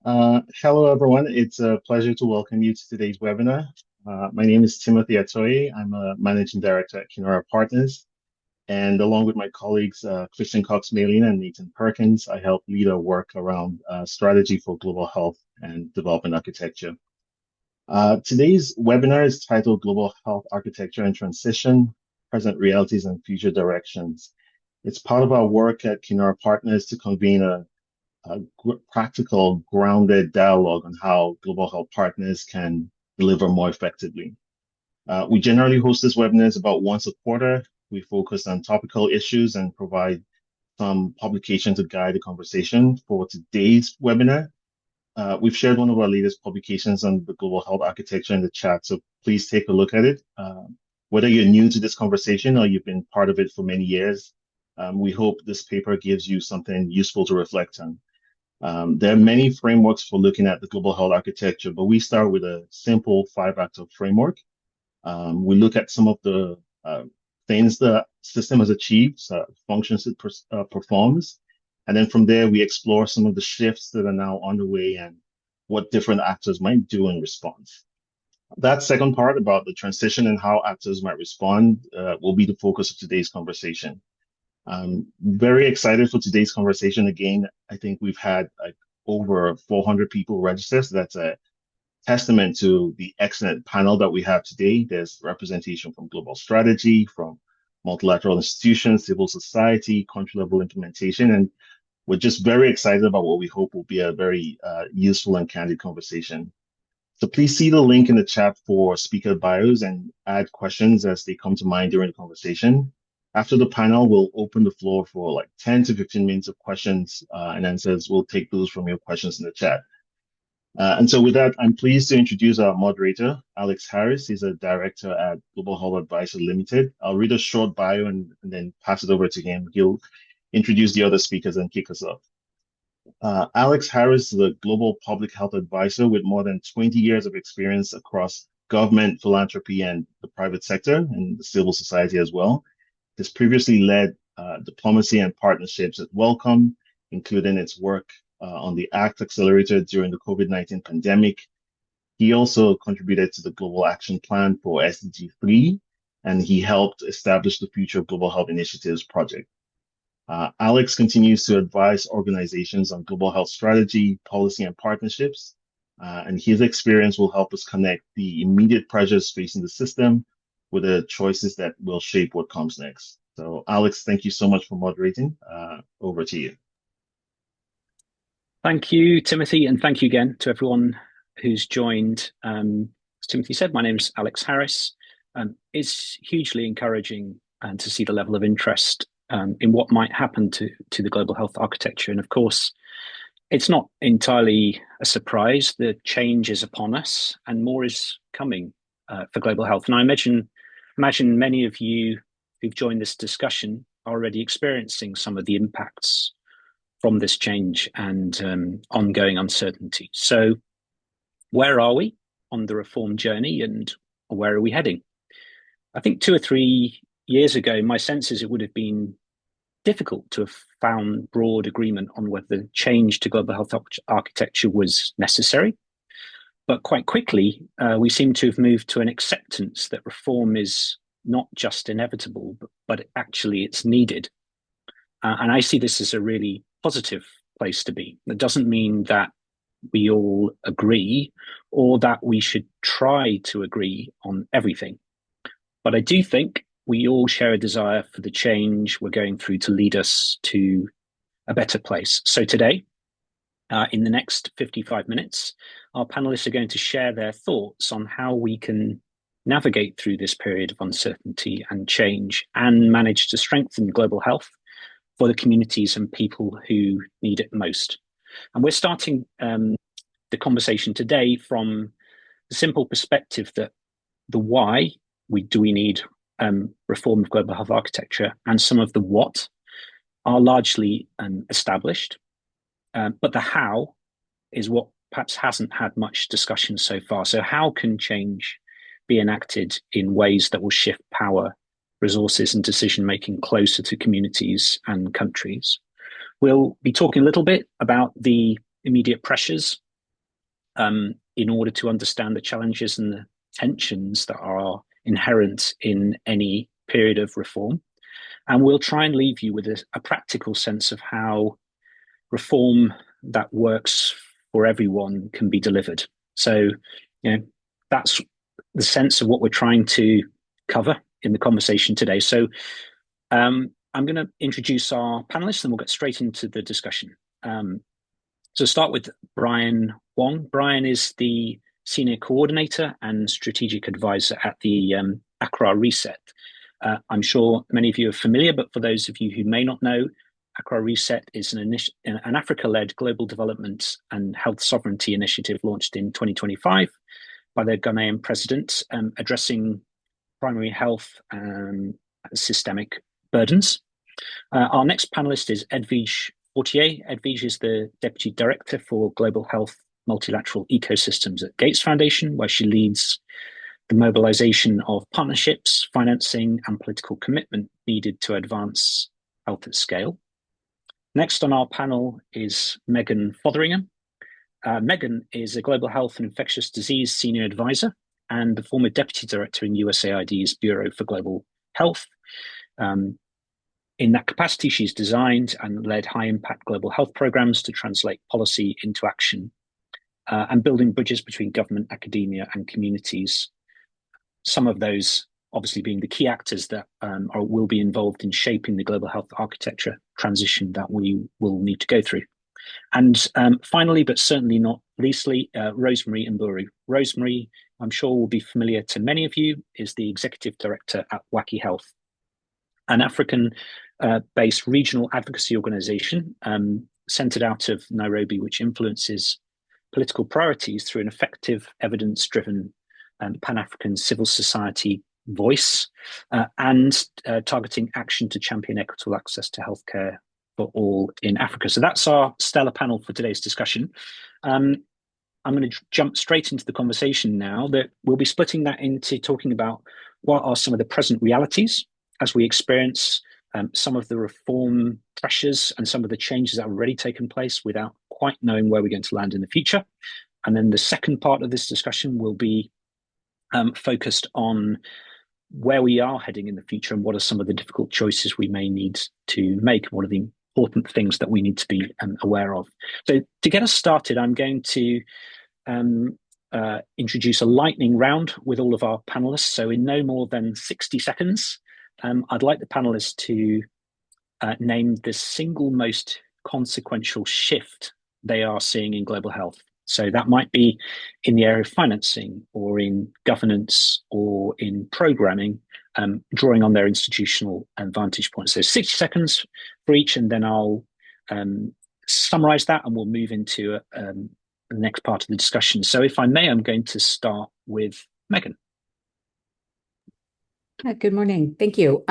Hello, everyone. It's a pleasure to welcome you to today's webinar. My name is Timothy Atoye. I'm a managing director at Kinaura Partners. And along with my colleagues, Christian Cox-Malin and Nathan Perkins, I help lead our work around strategy for global health and development architecture. Today's webinar is titled Global Health Architecture and Transition, Present Realities and Future Directions. It's part of our work at Kinaura Partners to convene a practical, grounded dialogue on how global health partners can deliver more effectively. We generally host this webinars about once a quarter. We focus on topical issues and provide some publication to guide the conversation. For today's webinar, we've shared one of our latest publications on the global health architecture in the chat, so please take a look at it. Whether you're new to this conversation or you've been part of it for many years, we hope this paper gives you something useful to reflect on. There are many frameworks for looking at the global health architecture, but we start with a simple five-actor framework. We look at some of the things the system has achieved, functions it performs, and then from there we explore some of the shifts that are now underway and what different actors might do in response. That second part about the transition and how actors might respond will be the focus of today's conversation. I'm very excited for today's conversation. Again, I think we've had like over 400 people register, so that's a testament to the excellent panel that we have today. There's representation from global strategy, from multilateral institutions, civil society, country level implementation, and we're just very excited about what we hope will be a very useful and candid conversation. So please see the link in the chat for speaker bios and add questions as they come to mind during the conversation. After the panel, we'll open the floor for like 10 to 15 minutes of questions and answers. We'll take those from your questions in the chat. And so with that, I'm pleased to introduce our moderator, Alex Harris. He's a director at Global Health Advisor Limited. I'll read a short bio and then pass it over to him. He'll introduce the other speakers and kick us off. Alex Harris is a global public health advisor with more than 20 years of experience across government, philanthropy, and the private sector and the civil society as well. Has previously led diplomacy and partnerships at Wellcome, including its work on the ACT Accelerator during the COVID-19 pandemic. He also contributed to the Global Action Plan for SDG 3, and he helped establish the Future Global Health Initiatives project. Alex continues to advise organizations on global health strategy, policy, and partnerships, and his experience will help us connect the immediate pressures facing the system with the choices that will shape what comes next. So Alex, thank you so much for moderating. Over to you. Thank you, Timothy, and thank you again to everyone who's joined. As Timothy said, my name's Alex Harris. It's hugely encouraging to see the level of interest in what might happen to the global health architecture. And of course, it's not entirely a surprise. The change is upon us and more is coming for global health. And I imagine many of you who've joined this discussion are already experiencing some of the impacts from this change and ongoing uncertainty. So where are we on the reform journey and where are we heading? I think 2 or 3 years ago, my sense is it would have been difficult to have found broad agreement on whether the change to global health architecture was necessary. But quite quickly, we seem to have moved to an acceptance that reform is not just inevitable, but actually it's needed. And I see this as a really positive place to be. That doesn't mean that we all agree or that we should try to agree on everything. But I do think we all share a desire for the change we're going through to lead us to a better place. So today, in the next 55 minutes, our panelists are going to share their thoughts on how we can navigate through this period of uncertainty and change and manage to strengthen global health for the communities and people who need it most. And we're starting the conversation today from the simple perspective that the why we need reform of global health architecture and some of the what are largely established, but the how is what perhaps hasn't had much discussion so far. So how can change be enacted in ways that will shift power, resources and decision-making closer to communities and countries? We'll be talking a little bit about the immediate pressures in order to understand the challenges and the tensions that are inherent in any period of reform. And we'll try and leave you with a practical sense of how reform that works for everyone can be delivered. So, that's the sense of what we're trying to cover in the conversation today. So, I'm going to introduce our panelists and we'll get straight into the discussion. So start with Brian Wong. Brian is the Senior Coordinator and Strategic Advisor at the Accra Reset. I'm sure many of you are familiar, but for those of you who may not know, Accra Reset is an Africa-led global development and health sovereignty initiative launched in 2025 by the Ghanaian president, addressing primary health systemic burdens. Our next panelist is Edwige Fortier. Edwige is the Deputy Director for Global Health Multilateral Ecosystems at Gates Foundation, where she leads the mobilization of partnerships, financing, and political commitment needed to advance health at scale. Next on our panel is Megan Fotheringham. Megan is a Global Health and Infectious Disease Senior Advisor and the former Deputy Director in USAID's Bureau for Global Health. In that capacity, she's designed and led high-impact global health programs to translate policy into action and building bridges between government, academia, and communities. Some of those obviously being the key actors that will be involved in shaping the global health architecture transition that we will need to go through. And finally, but certainly not leastly, Rosemary Mburu. Rosemary, I'm sure will be familiar to many of you, is the Executive Director at Waki Health, an African-based regional advocacy organization centered out of Nairobi, which influences political priorities through an effective, evidence-driven Pan-African civil society voice and targeting action to champion equitable access to healthcare for all in Africa. So that's our stellar panel for today's discussion. I'm going to jump straight into the conversation now. That we'll be splitting that into talking about what are some of the present realities as we experience some of the reform pressures and some of the changes that have already taken place without quite knowing where we're going to land in the future. And then the second part of this discussion will be focused on where we are heading in the future and what are some of the difficult choices we may need to make, and what are the important things that we need to be aware of. So to get us started, I'm going to introduce a lightning round with all of our panelists. So in no more than 60 seconds, I'd like the panelists to name the single most consequential shift they are seeing in global health. So that might be in the area of financing or in governance or in programming, drawing on their institutional vantage points. So 60 seconds for each, and then I'll summarize that and we'll move into the next part of the discussion. So if I may, I'm going to start with Megan. Good morning. Thank you.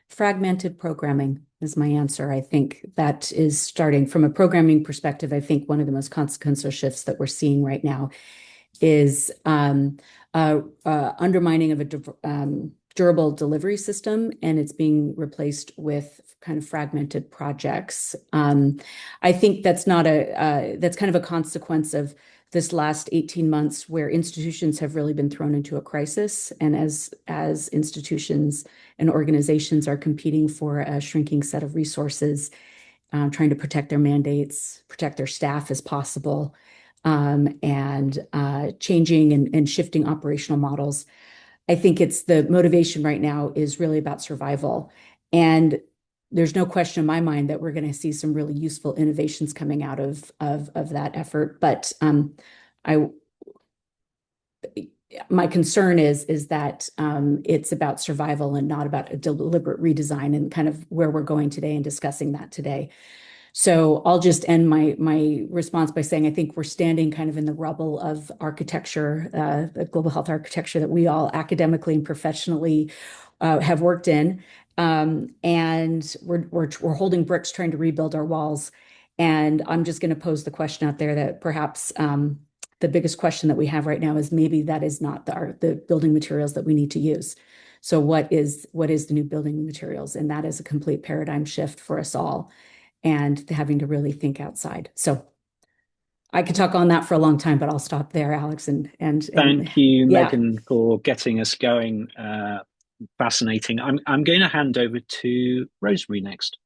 Fragmented programming is my answer. I think that is starting from a programming perspective. I think one of the most consequential shifts that we're seeing right now is undermining of a durable delivery system, and it's being replaced with kind of fragmented projects. I think that's not that's kind of a consequence of this last 18 months where institutions have really been thrown into a crisis. And as institutions and organizations are competing for a shrinking set of resources, trying to protect their mandates, protect their staff as possible, and changing and shifting operational models, I think it's the motivation right now is really about survival. And there's no question in my mind that we're going to see some really useful innovations coming out of that effort. But my concern is that it's about survival and not about a deliberate redesign, and kind of where we're going today and discussing that today. So I'll just end my response by saying I think we're standing kind of in the rubble of architecture, the global health architecture that we all academically and professionally have worked in. And we're holding bricks trying to rebuild our walls. And I'm just going to pose the question out there that perhaps the biggest question that we have right now is maybe that is not the building materials that we need to use. So what is the new building materials? And that is a complete paradigm shift for us all, and having to really think outside. So I could talk on that for a long time, but I'll stop there, Alex. Thank you, Yeah. Megan, for getting us going. Fascinating. I'm going to hand over to Rosemary next.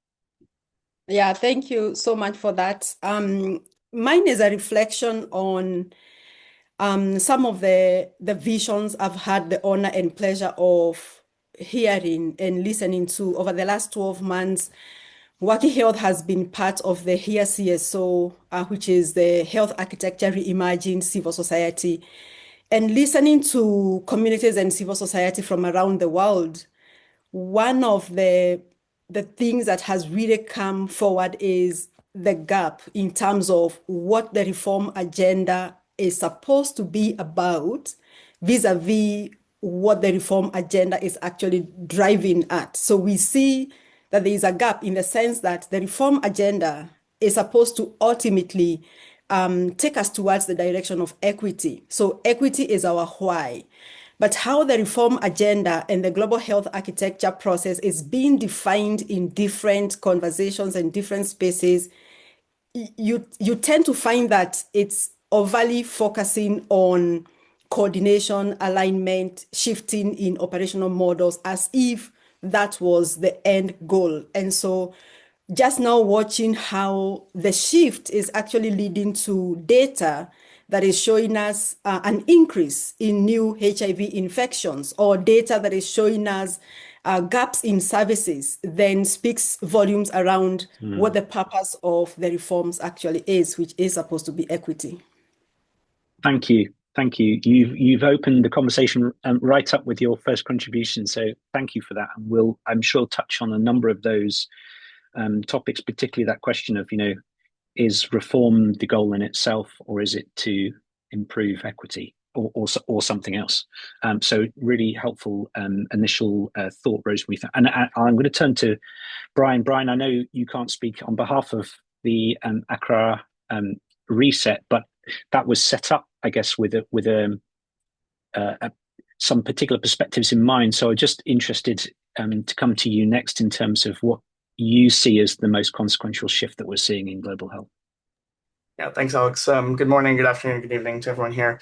Yeah, thank you so much for that. Mine is a reflection on some of the visions I've had the honor and pleasure of hearing and listening to over the last 12 months. Working Health has been part of the HERE CSO, which is the Health Architecture Reimagined Civil Society. And listening to communities and civil society from around the world, one of the things that has really come forward is the gap in terms of what the reform agenda is supposed to be about vis-a-vis what the reform agenda is actually driving at. So we see that there is a gap in the sense that the reform agenda is supposed to ultimately take us towards the direction of equity. So equity is our why. But how the reform agenda and the global health architecture process is being defined in different conversations and different spaces, you tend to find that it's overly focusing on coordination, alignment, shifting in operational models as if that was the end goal. And so just now watching how the shift is actually leading to data that is showing us an increase in new HIV infections, or data that is showing us gaps in services, then speaks volumes around what the purpose of the reforms actually is, which is supposed to be equity. Thank you. Thank you. You've opened the conversation right up with your first contribution. So thank you for that. And we'll, I'm sure, touch on a number of those topics, particularly that question of, is reform the goal in itself, or is it to improve equity, or something else? So really helpful initial thought, Rosemary. And I'm going to turn to Brian. Brian, I know you can't speak on behalf of the Accra reset, but that was set up, I guess, with some particular perspectives in mind. So I'm just interested to come to you next in terms of what you see as the most consequential shift that we're seeing in global health. Yeah, thanks, Alex. Good morning, good afternoon, good evening to everyone here.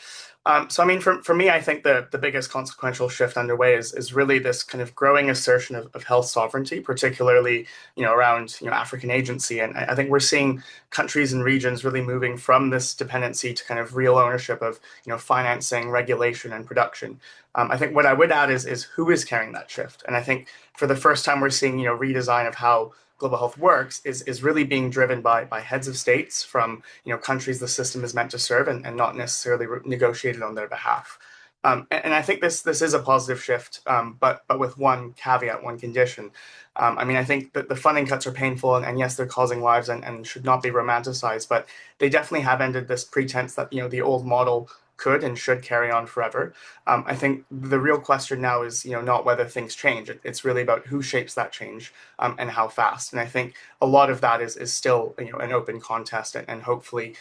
So, I mean, for me, I think the biggest consequential shift underway is really this kind of growing assertion of health sovereignty, particularly, around, African agency. And I think we're seeing countries and regions really moving from this dependency to kind of real ownership of, financing, regulation, and production. I think what I would add is who is carrying that shift. And I think for the first time, we're seeing, redesign of how global health works is really being driven by heads of states from countries the system is meant to serve, and not necessarily negotiated on their behalf. And I think this is a positive shift, but with one caveat, one condition. I mean, I think that the funding cuts are painful, and yes, they're causing lives and should not be romanticized, but they definitely have ended this pretense that the old model could and should carry on forever. I think the real question now is, not whether things change. It's really about who shapes that change, and how fast. And I think a lot of that is still, an open contest, and hopefully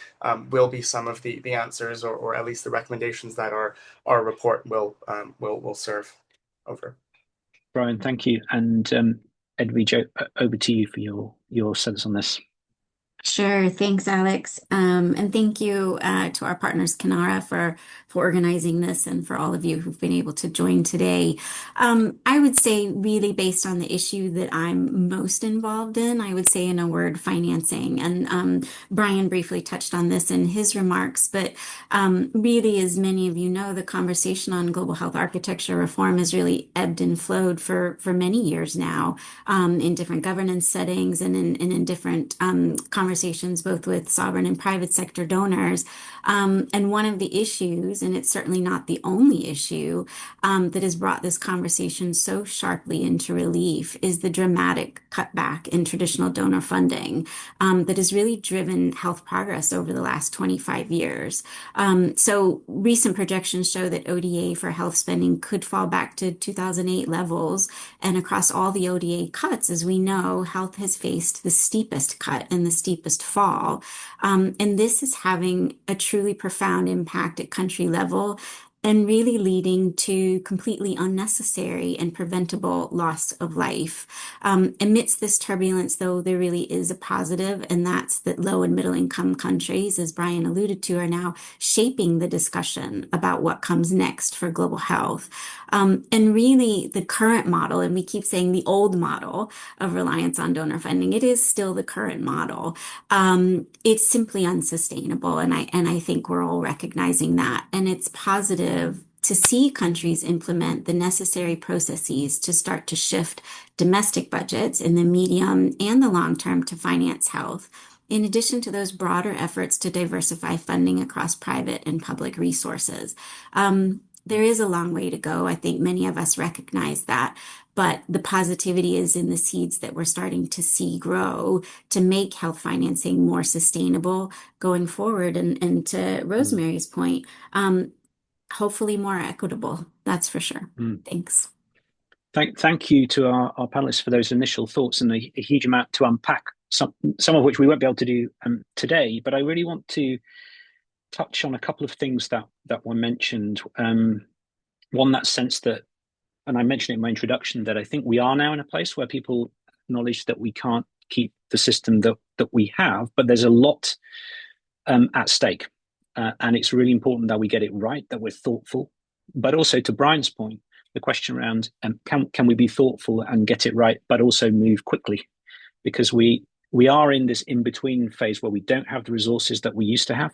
will be some of the answers, or at least the recommendations that our report will serve over. Brian, thank you. And Edwige, over to you for your sense on this. Sure. Thanks, Alex. And thank you to our partners, Kinaura, for organizing this, and for all of you who've been able to join today. I would say, really based on the issue that I'm most involved in, I would say in a word, financing. And Brian briefly touched on this in his remarks, but really, as many of you know, the conversation on global health architecture reform has really ebbed and flowed for many years now, in different governance settings and in different conversations, both with sovereign and private sector donors. And one of the issues, and it's certainly not the only issue, that has brought this conversation so sharply into relief, is the dramatic cutback in traditional donor funding that has really driven health progress over the last 25 years. So recent projections show that ODA for health spending could fall back to 2008 levels. And across all the ODA cuts, as we know, health has faced the steepest cut and the steepest fall. And this is having a truly profound impact at country level, and really leading to completely unnecessary and preventable loss of life. Amidst this turbulence, though, there really is a positive, and that's that low and middle income countries, as Brian alluded to, are now shaping the discussion about what comes next for global health. And really, the current model, and we keep saying the old model of reliance on donor funding, it is still the current model. It's simply unsustainable, and I think we're all recognizing that. And it's positive to see countries implement the necessary processes to start to shift domestic budgets in the medium and the long term to finance health, in addition to those broader efforts to diversify funding across private and public resources. There is a long way to go. I think many of us recognize that, but the positivity is in the seeds that we're starting to see grow to make health financing more sustainable going forward. And to Rosemary's point, hopefully more equitable. That's for sure. Thanks. Thank you to our panelists for those initial thoughts, and a huge amount to unpack, some of which we won't be able to do today. But I really want to touch on a couple of things that were mentioned. One, that sense that, and I mentioned it in my introduction, that I think we are now in a place where people acknowledge that we can't keep the system that we have, but there's a lot at stake. And it's really important that we get it right, that we're thoughtful. But also, to Brian's point, the question around can we be thoughtful and get it right, but also move quickly? Because we are in this in-between phase where we don't have the resources that we used to have.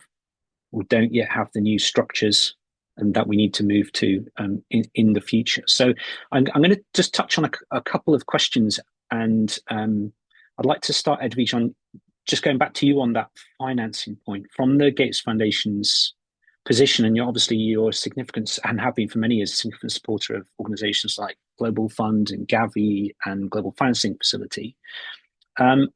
We don't yet have the new structures and that we need to move to in the future. So I'm going to just touch on a couple of questions. And I'd like to start, Edwige, on just going back to you on that financing point from the Gates Foundation's position. And you're a significant, and have been for many years, a significant supporter of organizations like Global Fund and Gavi and Global Financing Facility.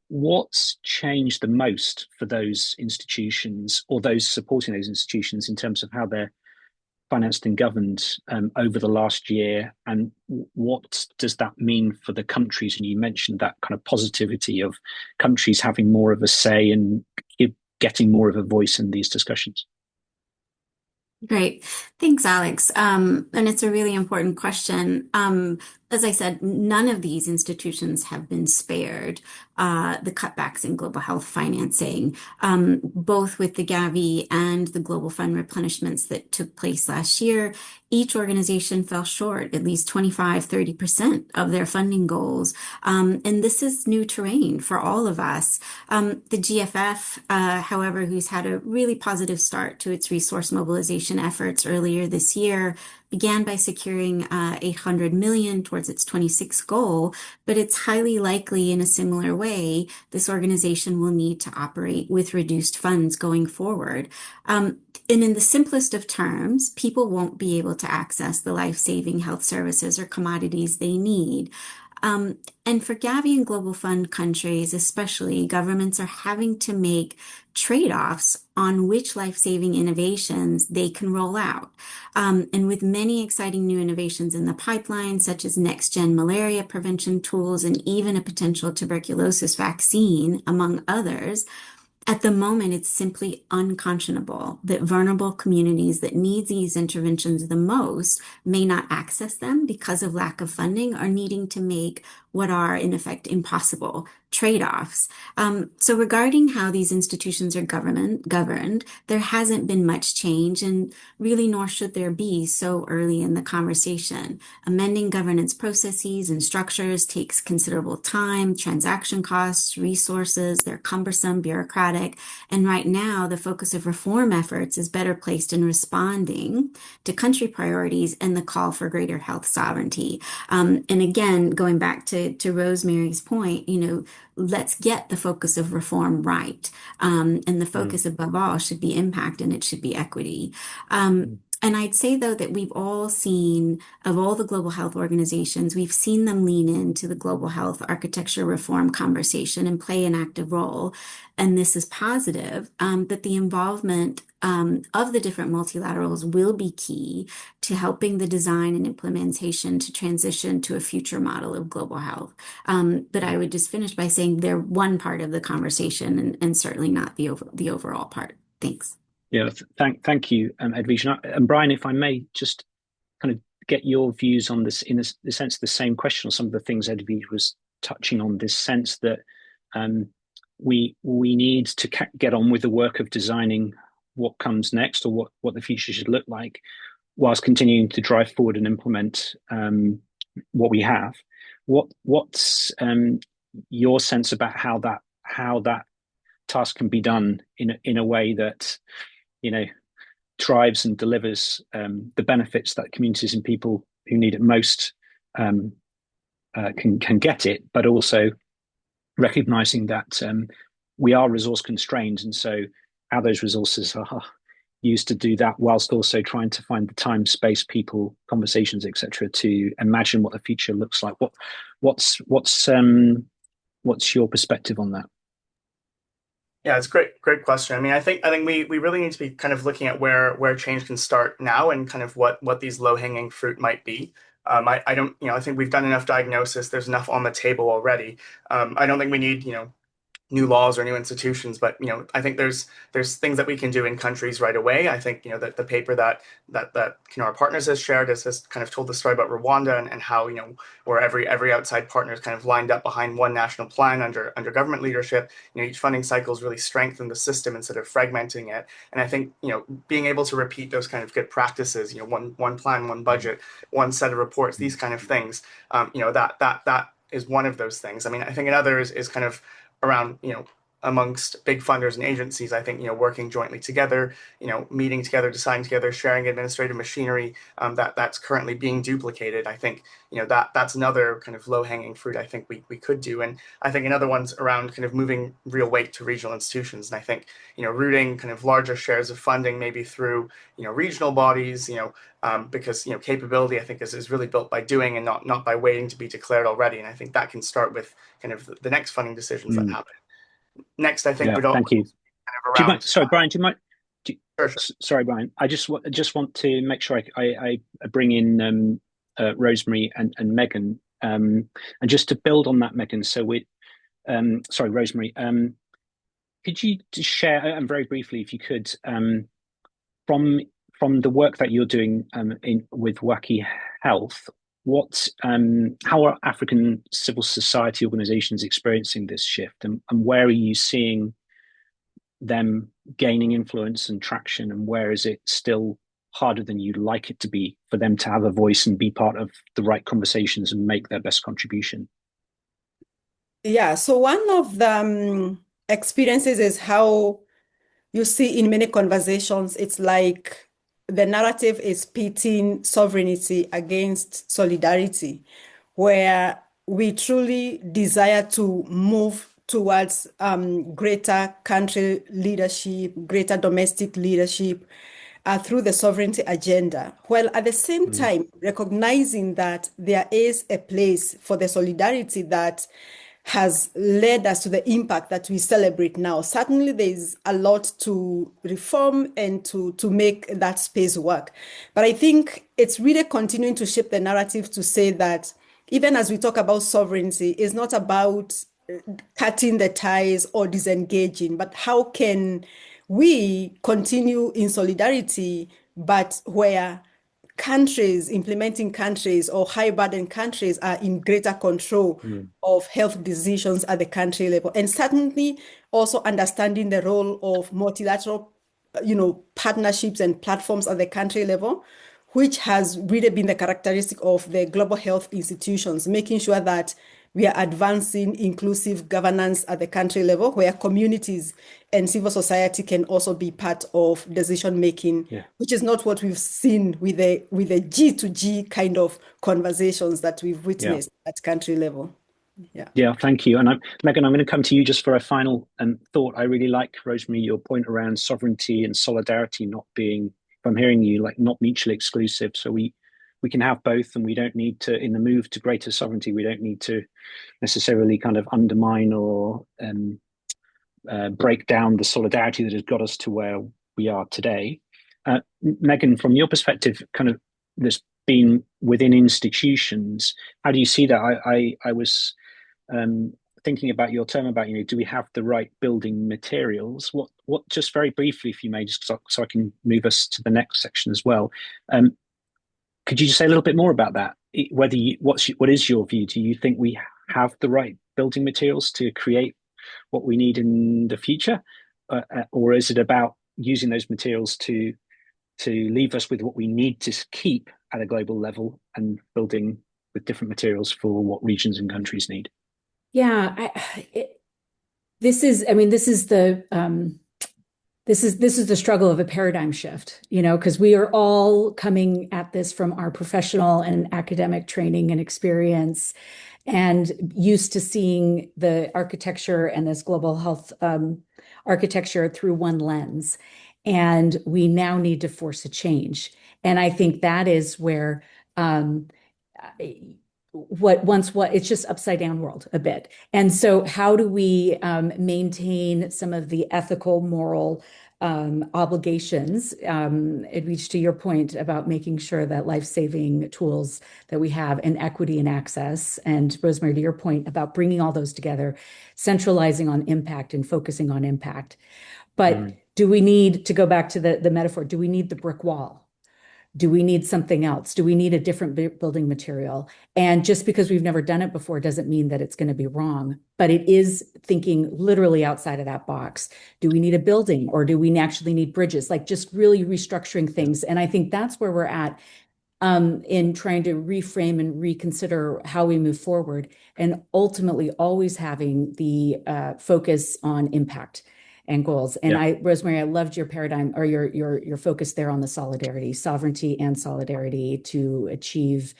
What's changed the most for those institutions, or those supporting those institutions, in terms of how they're financed and governed over the last year, and what does that mean for the countries? And you mentioned that kind of positivity of countries having more of a say and getting more of a voice in these discussions. Great. Thanks, Alex. And it's a really important question. As I said, none of these institutions have been spared the cutbacks in global health financing, both with the Gavi and the Global Fund replenishments that took place last year. Each organization fell short at least 25-30% of their funding goals. And this is new terrain for all of us. The GFF, however, who's had a really positive start to its resource mobilization efforts earlier this year, began by securing $800 million towards its 26 goal, but it's highly likely in a similar way this organization will need to operate with reduced funds going forward. And in the simplest of terms, people won't be able to access the life-saving health services or commodities they need. And for Gavi and Global Fund countries, especially, governments are having to make trade-offs on which life-saving innovations they can roll out. And with many exciting new innovations in the pipeline, such as next-gen malaria prevention tools and even a potential tuberculosis vaccine, among others, at the moment, it's simply unconscionable that vulnerable communities that need these interventions the most may not access them because of lack of funding, or needing to make what are, in effect, impossible trade-offs. So regarding how these institutions are governed, there hasn't been much change, and really nor should there be so early in the conversation. Amending governance processes and structures takes considerable time, transaction costs, resources, they're cumbersome, bureaucratic, and right now the focus of reform efforts is better placed in responding to country priorities and the call for greater health sovereignty. And again, going back to Rosemary's point, let's get the focus of reform right. And the focus above all should be impact, and it should be equity. And I'd say, though, that we've all seen, of all the global health organizations, we've seen them lean into the global health architecture reform conversation and play an active role. And this is positive, that the involvement of the different multilaterals will be key to helping the design and implementation to transition to a future model of global health. But I would just finish by saying they're one part of the conversation, and certainly not the overall part. Thanks. Yeah, thank you, Edwige. And Brian, if I may just kind of get your views on this in the sense the same question, or some of the things Edwige was touching on, this sense that we need to get on with the work of designing what comes next, or what the future should look like, whilst continuing to drive forward and implement what we have. What's your sense about how that task can be done in a way that, you know, drives and delivers the benefits that communities and people who need it most can get it, but also recognizing that we are resource constrained, and so how those resources are used to do that, whilst also trying to find the time, space, people, conversations, etc., to imagine what the future looks like. What's your perspective on that? Yeah, it's great question. I mean, I think we really need to be kind of looking at where change can start now, and kind of what these low-hanging fruit might be. I don't, I think we've done enough diagnosis. There's enough on the table already. I don't think we need, new laws or new institutions, but I think there's things that we can do in countries right away. I think that the paper that Kinaura Partners has shared has kind of told the story about Rwanda, and how where every outside partner is kind of lined up behind one national plan under government leadership. Each funding cycle has really strengthened the system instead of fragmenting it. And I think being able to repeat those kind of good practices, one plan, one budget, one set of reports, these kind of things, that is one of those things. I mean, I think another is kind of around, amongst big funders and agencies. I think, working jointly together, meeting together, deciding together, sharing administrative machinery that's currently being duplicated. I think, that's another kind of low-hanging fruit I think we could do. And I think another one's around kind of moving real weight to regional institutions. And I think, rooting kind of larger shares of funding, maybe through, regional bodies, because, capability, I think, is really built by doing, and not by waiting to be declared already. And I think that can start with kind of the next funding decisions that happen. Next, I think, thank you. Kind of around, sorry, Brian, do you mind? Sure. Sorry, Brian. I just want to make sure I bring in Rosemary and Megan, and just to build on that, Megan. So sorry, Rosemary. Could you just share, and very briefly, if you could, from the work that you're doing with Wacky Health, how are African civil society organizations experiencing this shift, and where are you seeing them gaining influence and traction, and where is it still harder than you'd like it to be for them to have a voice and be part of the right conversations and make their best contribution? Yeah, so one of the experiences is how you see in many conversations, it's like the narrative is pitting sovereignty against solidarity, where we truly desire to move towards greater country leadership, greater domestic leadership through the sovereignty agenda, while at the same time recognizing that there is a place for the solidarity that has led us to the impact that we celebrate now. Certainly, there is a lot to reform and to make that space work. But I think it's really continuing to shape the narrative to say that even as we talk about sovereignty, it's not about cutting the ties or disengaging, but how can we continue in solidarity, but where implementing countries or high burden countries are in greater control of health decisions at the country level. And certainly also understanding the role of multilateral, partnerships and platforms at the country level, which has really been the characteristic of the global health institutions, making sure that we are advancing inclusive governance at the country level, where communities and civil society can also be part of decision making, which is not what we've seen with the G to G kind of conversations that we've witnessed at country level. Yeah, thank you. And Megan, I'm going to come to you just for a final thought. I really like, Rosemary, your point around sovereignty and solidarity not being, if I'm hearing you, like not mutually exclusive. So we can have both, and we don't need to, in the move to greater sovereignty, we don't need to necessarily kind of undermine or break down the solidarity that has got us to where we are today. Megan, from your perspective, kind of this being within institutions, how do you see that? I was thinking about your term about, do we have the right building materials? What just very briefly, if you may, just so I can move us to the next section as well. Could you just say a little bit more about that? What is your view? Do you think we have the right building materials to create what we need in the future, or is it about using those materials to leave us with what we need to keep at a global level and building with different materials for what regions and countries need? Yeah, this is the struggle of a paradigm shift, because we are all coming at this from our professional and academic training and experience, and used to seeing the architecture and this global health architecture through one lens. And we now need to force a change. And I think that is where it's just upside down world a bit. And so how do we maintain some of the ethical, moral obligations, it reached to your point about making sure that life-saving tools that we have and equity and access, and Rosemary, to your point about bringing all those together, centralizing on impact and focusing on impact. But do we need to go back to the metaphor? Do we need the brick wall? Do we need something else? Do we need a different building material? And just because we've never done it before doesn't mean that it's going to be wrong, but it is thinking literally outside of that box. Do we need a building, or do we actually need bridges? Like just really restructuring things. And I think that's where we're at in trying to reframe and reconsider how we move forward, and ultimately always having the focus on impact and goals. And Rosemary, I loved your paradigm, or your focus there on the sovereignty and solidarity to achieve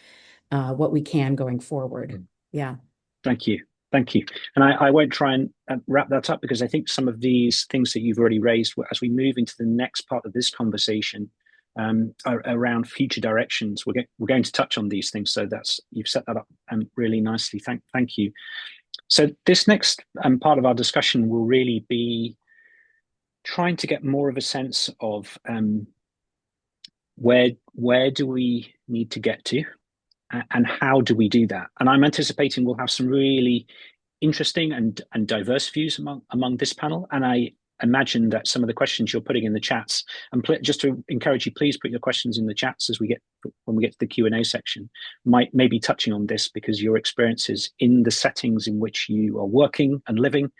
what we can going forward. Yeah. Thank you. And I won't try and wrap that up, because I think some of these things that you've already raised, as we move into the next part of this conversation around future directions, we're going to touch on these things. So you've set that up really nicely. Thank you. So this next part of our discussion will really be trying to get more of a sense of where do we need to get to, and how do we do that? And I'm anticipating we'll have some really interesting and diverse views among this panel. And I imagine that some of the questions you're putting in the chats, and just to encourage you, please put your questions in the chats when we get to the Q&A section, may be touching on this, because your experiences in the settings in which you are working and living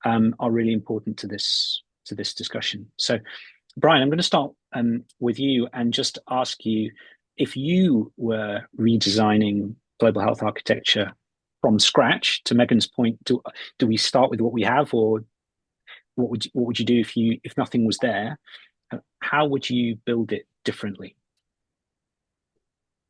are really important to this discussion. So, Brian, I'm going to start with you and just ask you, if you were redesigning global health architecture from scratch, to Megan's point, do we start with what we have, or what would you do if nothing was there? How would you build it differently?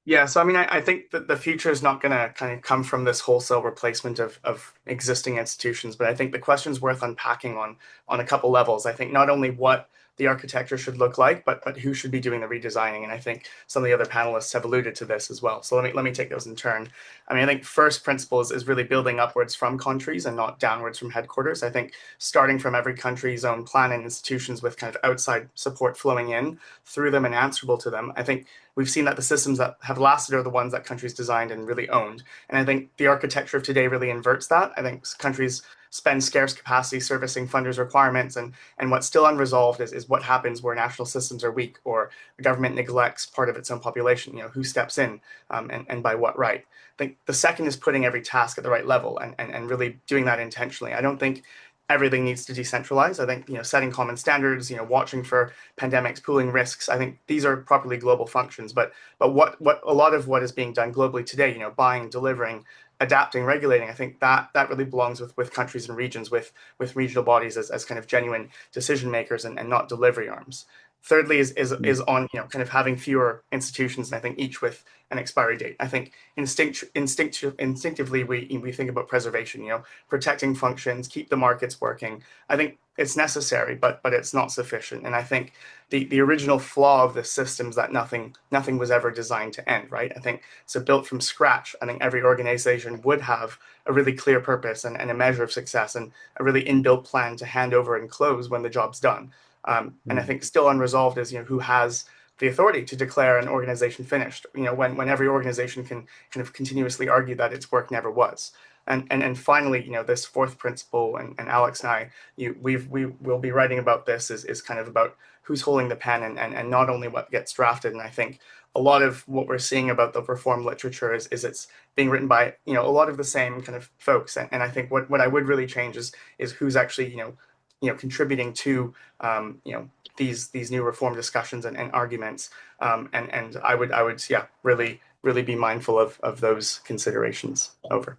Yeah, so I mean, I think that the future is not going to kind of come from this wholesale replacement of existing institutions, but I think the question's worth unpacking on a couple levels. I think not only what the architecture should look like, but who should be doing the redesigning. And I think some of the other panelists have alluded to this as well. So let me take those in turn. I mean, I think first principle is really building upwards from countries and not downwards from headquarters. I think starting from every country's own plan and institutions with kind of outside support flowing in through them and answerable to them. I think we've seen that the systems that have lasted are the ones that countries designed and really owned. And I think the architecture of today really inverts that. I think countries spend scarce capacity servicing funders' requirements, and what's still unresolved is what happens where national systems are weak, or the government neglects part of its own population. Who steps in and by what right? I think the second is putting every task at the right level and really doing that intentionally. I don't think everything needs to decentralize. I think setting common standards, watching for pandemics, pooling risks. I think these are properly global functions. But what a lot of what is being done globally today, buying, delivering, adapting, regulating, I think that really belongs with countries and regions, with regional bodies as kind of genuine decision makers and not delivery arms. Thirdly is on kind of having fewer institutions, and I think each with an expiry date. I think instinctively we think about preservation, protecting functions, keep the markets working. I think it's necessary, but it's not sufficient. And I think the original flaw of the system is that nothing was ever designed to end, right? I think so built from scratch. I think every organization would have a really clear purpose and a measure of success, and a really inbuilt plan to hand over and close when the job's done. And I think still unresolved is, who has the authority to declare an organization finished, when every organization can kind of continuously argue that its work never was. And finally, this fourth principle, and Alex and I, we will be writing about this, is kind of about who's holding the pen, and not only what gets drafted. And I think a lot of what we're seeing about the reform literature is it's being written by a lot of the same kind of folks. And I think what I would really change is who's actually contributing to these new reform discussions and arguments. And I would really be mindful of those considerations. Over.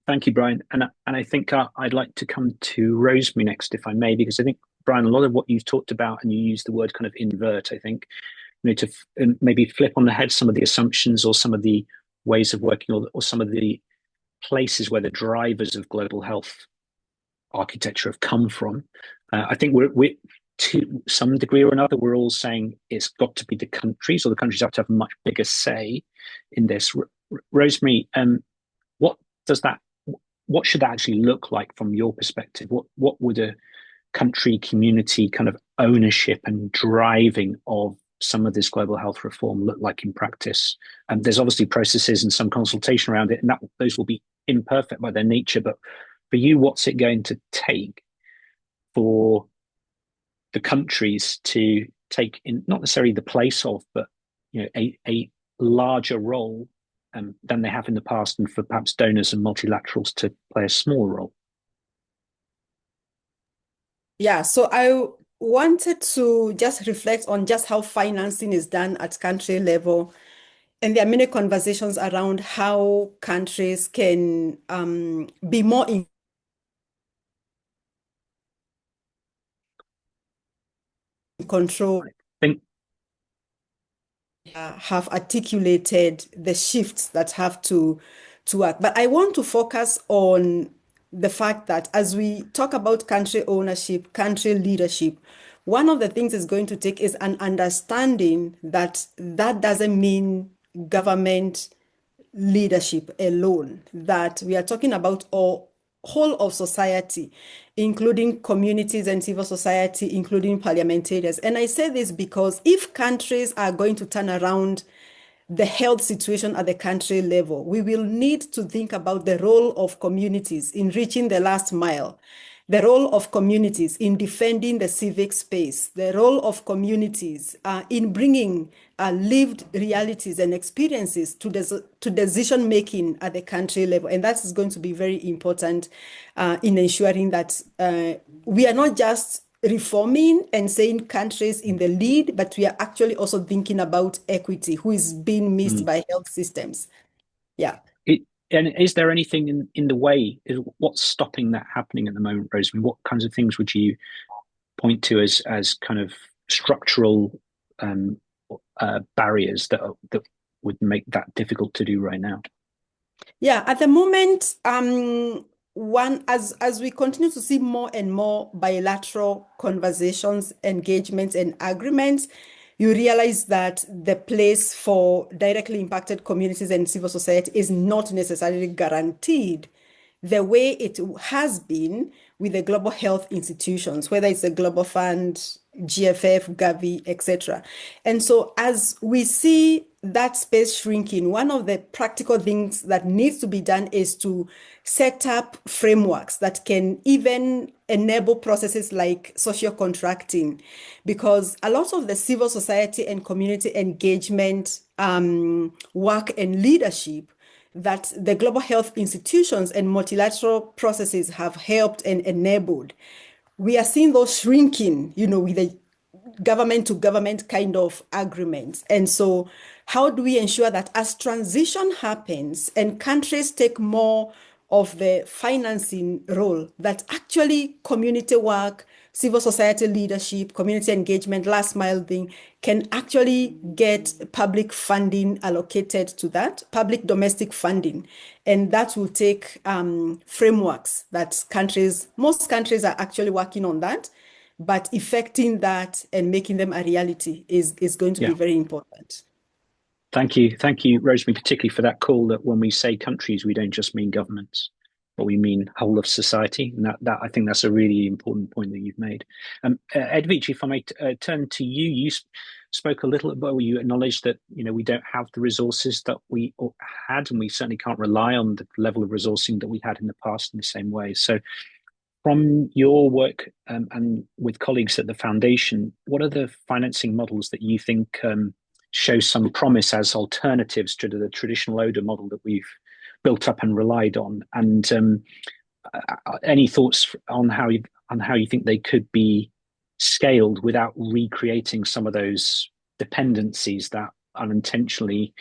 Thank you, Brian. And I think I'd like to come to Rosemary next, if I may, because I think, Brian, a lot of what you've talked about, and you used the word kind of invert, I think, to maybe flip on the head some of the assumptions or some of the ways of working, or some of the places where the drivers of global health architecture have come from. I think we're to some degree or another, we're all saying it's got to be the countries, or the countries have to have a much bigger say in this. Rosemary, what should that actually look like from your perspective? What would a country community kind of ownership and driving of some of this global health reform look like in practice? And there's obviously processes and some consultation around it, and those will be imperfect by their nature. But for you, what's it going to take for the countries to take in, not necessarily the place of, but a larger role than they have in the past, and for perhaps donors and multilaterals to play a smaller role? Yeah, so I wanted to just reflect on just how financing is done at country level. And there are many conversations around how countries can be more in control. Have articulated the shifts that have to work. But I want to focus on the fact that as we talk about country ownership, country leadership, one of the things it's going to take is an understanding that doesn't mean government leadership alone, that we are talking about all whole of society, including communities and civil society, including parliamentarians. And I say this because if countries are going to turn around the health situation at the country level, we will need to think about the role of communities in reaching the last mile, the role of communities in defending the civic space, the role of communities in bringing lived realities and experiences to decision making at the country level. And that is going to be very important in ensuring that we are not just reforming and saying countries in the lead, but we are actually also thinking about equity, who is being missed by health systems. Yeah. And is there anything in the way? What's stopping that happening at the moment, Rosemary? What kinds of things would you point to as kind of structural barriers that would make that difficult to do right now? Yeah, at the moment, as we continue to see more and more bilateral conversations, engagements, and agreements, you realize that the place for directly impacted communities and civil society is not necessarily guaranteed the way it has been with the global health institutions, whether it's the Global Fund, GFF, Gavi, etc. And so as we see that space shrinking, one of the practical things that needs to be done is to set up frameworks that can even enable processes like social contracting, because a lot of the civil society and community engagement work and leadership that the global health institutions and multilateral processes have helped and enabled, we are seeing those shrinking, with the government to government kind of agreements. And so how do we ensure that as transition happens and countries take more of the financing role, that actually community work, civil society leadership, community engagement, last mile thing can actually get public funding allocated to that, public domestic funding. And that will take frameworks that most countries are actually working on that, but effecting that and making them a reality is going to be very important. Thank you, Rosemary, particularly for that call that when we say countries, we don't just mean governments. but we mean whole of society. And that I think that's a really important point that you've made. Edwige, if I may turn to you, you spoke a little about where you acknowledged that we don't have the resources that we had, and we certainly can't rely on the level of resourcing that we had in the past in the same way. So from your work and with colleagues at the foundation, what are the financing models that you think show some promise as alternatives to the traditional ODA model that we've built up and relied on? And any thoughts on how you think they could be scaled without recreating some of those dependencies that unintentionally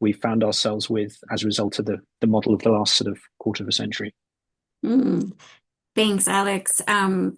we found ourselves with as a result of the model of the last sort of quarter of a century? Thanks, Alex.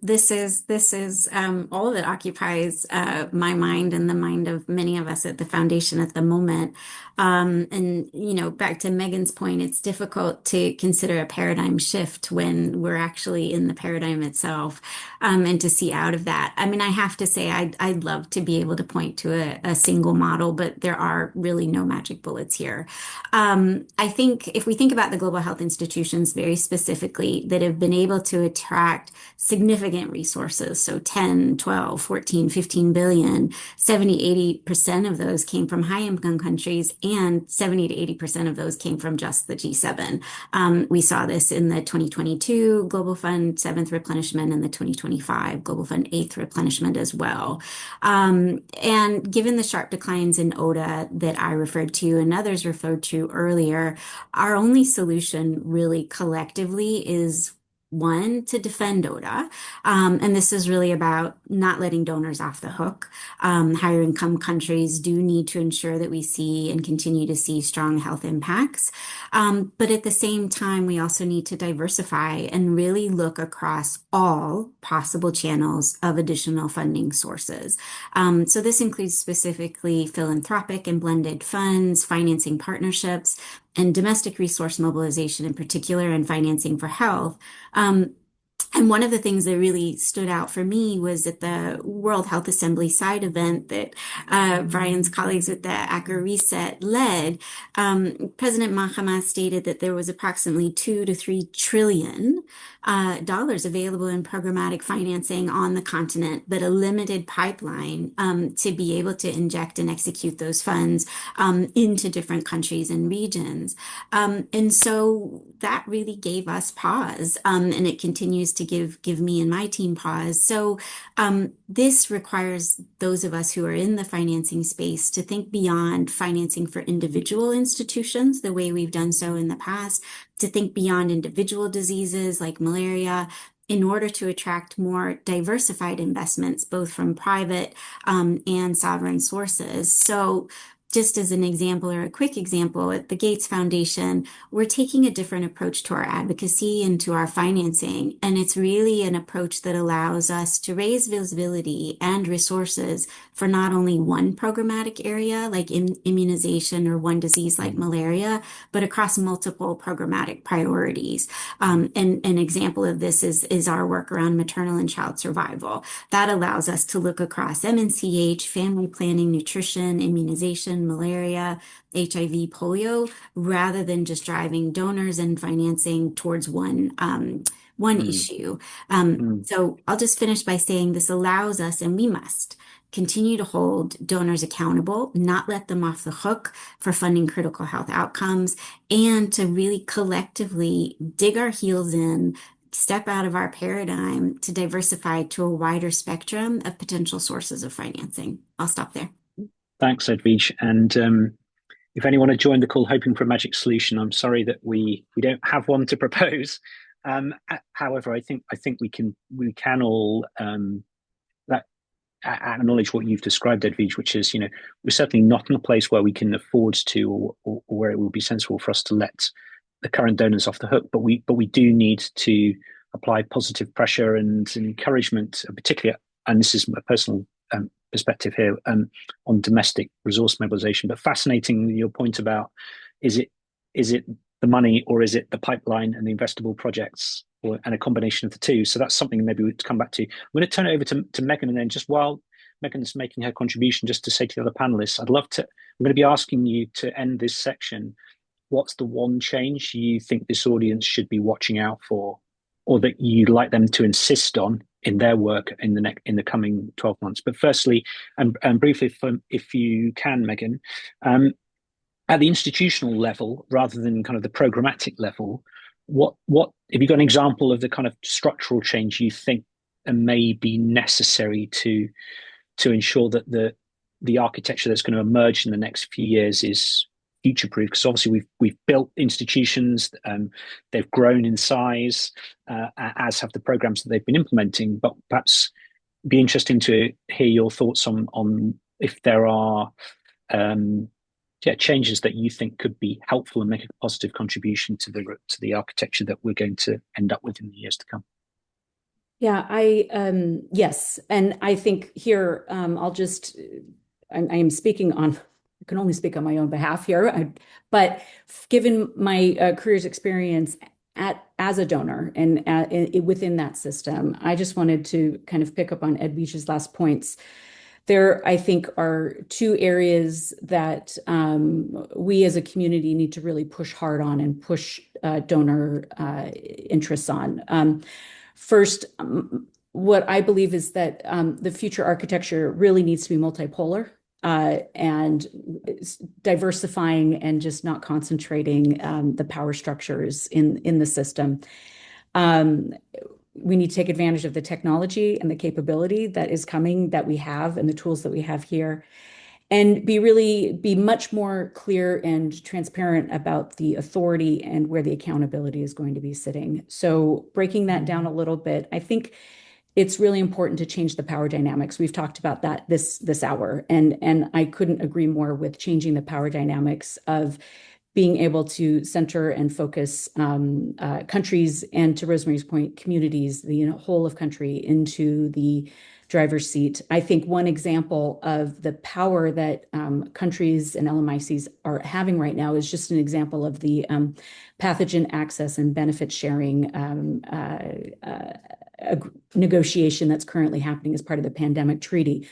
This is all that occupies my mind and the mind of many of us at the foundation at the moment. And back to Megan's point, it's difficult to consider a paradigm shift when we're actually in the paradigm itself, and to see out of that. I mean, I have to say, I'd love to be able to point to a single model, but there are really no magic bullets here. I think if we think about the global health institutions very specifically that have been able to attract significant resources, so 10, 12, 14, 15 billion, 70, 80% of those came from high income countries, and 70 to 80% of those came from just the G7. We saw this in the 2022 Global Fund 7th replenishment and the 2025 Global Fund 8th replenishment as well. And given the sharp declines in ODA that I referred to and others referred to earlier, our only solution really collectively is one, to defend ODA. And this is really about not letting donors off the hook. Higher income countries do need to ensure that we see and continue to see strong health impacts. But at the same time, we also need to diversify and really look across all possible channels of additional funding sources. So this includes specifically philanthropic and blended funds, financing partnerships, and domestic resource mobilization in particular, and financing for health. And one of the things that really stood out for me was at the World Health Assembly side event that Brian's colleagues with the ACRA Reset led. President Mahama stated that there was approximately $2 to $3 trillion available in programmatic financing on the continent, but a limited pipeline to be able to inject and execute those funds into different countries and regions. And so that really gave us pause, and it continues to give me and my team pause. So this requires those of us who are in the financing space to think beyond financing for individual institutions the way we've done so in the past, to think beyond individual diseases like malaria, in order to attract more diversified investments, both from private and sovereign sources. So just as an example, or a quick example, at the Gates Foundation, we're taking a different approach to our advocacy and to our financing. And it's really an approach that allows us to raise visibility and resources for not only one programmatic area like immunization or one disease like malaria, but across multiple programmatic priorities. And an example of this is our work around maternal and child survival. That allows us to look across MNCH, family planning, nutrition, immunization, malaria, HIV, polio, rather than just driving donors and financing towards one issue. So I'll just finish by saying this allows us, and we must continue to hold donors accountable, not let them off the hook for funding critical health outcomes, and to really collectively dig our heels in, step out of our paradigm to diversify to a wider spectrum of potential sources of financing. I'll stop there. Thanks, Edwige. And if anyone had joined the call hoping for a magic solution, I'm sorry that we don't have one to propose. However, I think we can all acknowledge what you've described, Edwige, which is we're certainly not in a place where we can afford to, or where it will be sensible for us to let the current donors off the hook. But we do need to apply positive pressure and encouragement, particularly, and this is a personal perspective here, on domestic resource mobilization. But fascinating your point about is it the money, or is it the pipeline and the investable projects, and a combination of the two? So that's something maybe we'd come back to. I'm going to turn it over to Megan, and then just while Megan's making her contribution, just to say to the other panelists, I'm going to be asking you to end this section what's the one change you think this audience should be watching out for, or that you'd like them to insist on in their work in the coming 12 months? But firstly, and briefly, if you can, Megan, at the institutional level, rather than kind of the programmatic level, what have you got an example of the kind of structural change you think may be necessary to ensure that the architecture that's going to emerge in the next few years is future-proof? Because obviously we've built institutions, they've grown in size, as have the programs that they've been implementing. But perhaps be interesting to hear your thoughts on if there are changes that you think could be helpful and make a positive contribution to the architecture that we're going to end up with in the years to come. Yeah, yes, and I think here I am speaking on. I can only speak on my own behalf here, but given my career's experience as a donor and within that system, I just wanted to kind of pick up on Ed Beach's last points. There, I think, are two areas that we as a community need to really push hard on and push donor interests on. First, what I believe is that the future architecture really needs to be multipolar and diversifying and just not concentrating the power structures in the system. We need to take advantage of the technology and the capability that is coming, that we have, and the tools that we have here, and be much more clear and transparent about the authority and where the accountability is going to be sitting. So breaking that down a little bit, I think it's really important to change the power dynamics. We've talked about that this hour, and I couldn't agree more with changing the power dynamics of being able to center and focus countries, and to Rosemary's point, communities, the whole of country into the driver's seat. I think one example of the power that countries and LMICs are having right now is just an example of the pathogen access and benefit sharing negotiation that's currently happening as part of the pandemic treaty.